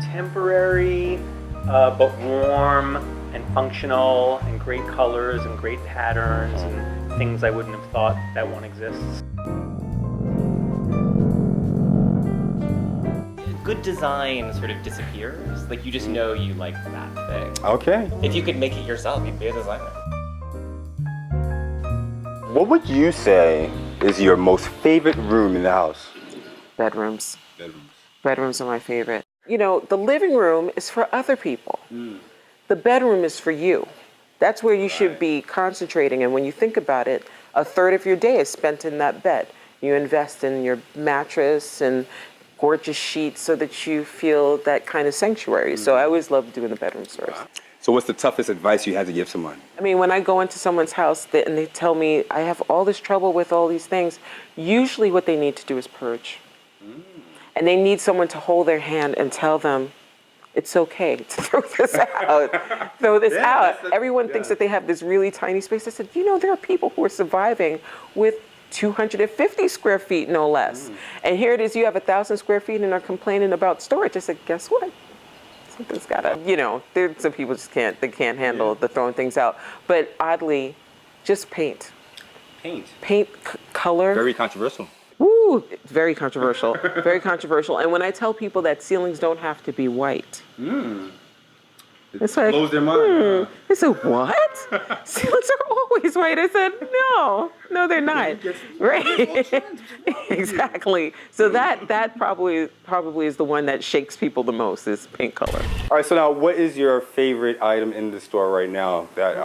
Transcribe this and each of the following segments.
contemporary, but warm and functional and great colors and great patterns and things I wouldn't have thought that one exists. Good design sort of disappears. Like, you just know you like that thing. Okay. If you could make it yourself, you'd be a designer. What would you say is your most favorite room in the house? Bedrooms. Bedrooms. Bedrooms are my favorite. You know, the living room is for other people. The bedroom is for you. That's where you should be concentrating. And when you think about it, a third of your day is spent in that bed. You invest in your mattress and gorgeous sheets so that you feel that kind of sanctuary. So I always love doing the bedrooms first. So what's the toughest advice you had to give someone? I mean, when I go into someone's house and they tell me I have all this trouble with all these things, usually what they need to do is purge. And they need someone to hold their hand and tell them, it's okay to throw this out, throw this out. Everyone thinks that they have this really tiny space. I said, you know, there are people who are surviving with 250 square feet, no less. And here it is, you have 1,000 square feet and are complaining about storage. I said, guess what? Something's gotta, you know, there's some people just can't handle the throwing things out. But oddly, just paint. Paint, color. Very controversial. Woo, it's very controversial, very controversial. And when I tell people that ceilings don't have to be white, it's like, blows their mind. I said, what? Ceilings are always white. I said, no, they're not. Right? Exactly. So that probably is the one that shakes people the most, is paint color. All right, so now what is your favorite item in the store right now that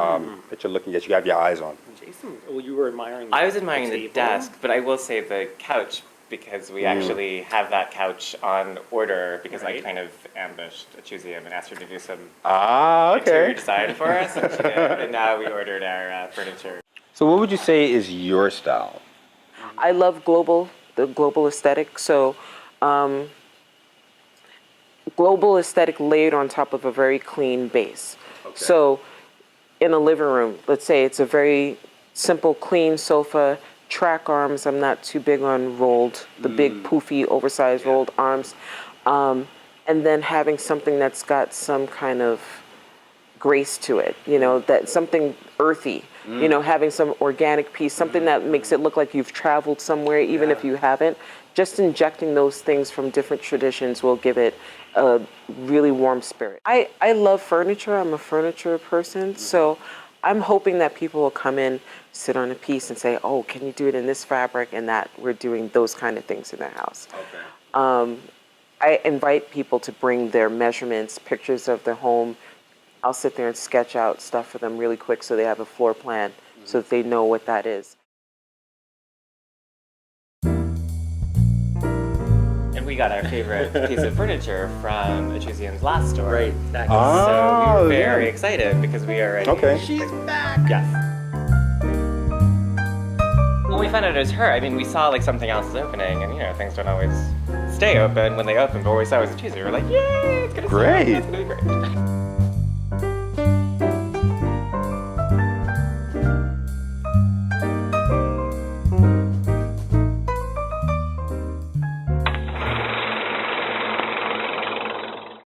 that you're looking at, you have your eyes on? Jason, well, you were admiring I was admiring the table. desk, but I will say the couch, because we actually have that couch on order because I kind of ambushed Achuziam and asked her to do some interior design for us, and she did, and now we ordered our furniture. So what would you say is your style? I love the global aesthetic. So global aesthetic laid on top of a very clean base. So in a living room, let's say it's a very simple, clean sofa, track arms. I'm not too big on rolled, the big poofy, oversized rolled arms. And then having something that's got some kind of grace to it, you know, that something earthy, you know, having some organic piece, something that makes it look like you've traveled somewhere, even if you haven't. Just injecting those things from different traditions will give it a really warm spirit. I love furniture. I'm a furniture person. So I'm hoping that people will come in, sit on a piece and say, oh, can you do it in this fabric, and that we're doing those kind of things in their house. I invite people to bring their measurements, pictures of their home. I'll sit there and sketch out stuff for them really quick so they have a floor plan so that they know what that is. And we got our favorite piece of furniture from Achuziam's last store. Right, exactly. So we were very excited because we are ready. She's back! Yes. When we found out it was her, I mean, we saw like something else is opening, and you know, things don't always stay open when they open, but when we saw it was Achuziam, we were like, yay, it's gonna be great.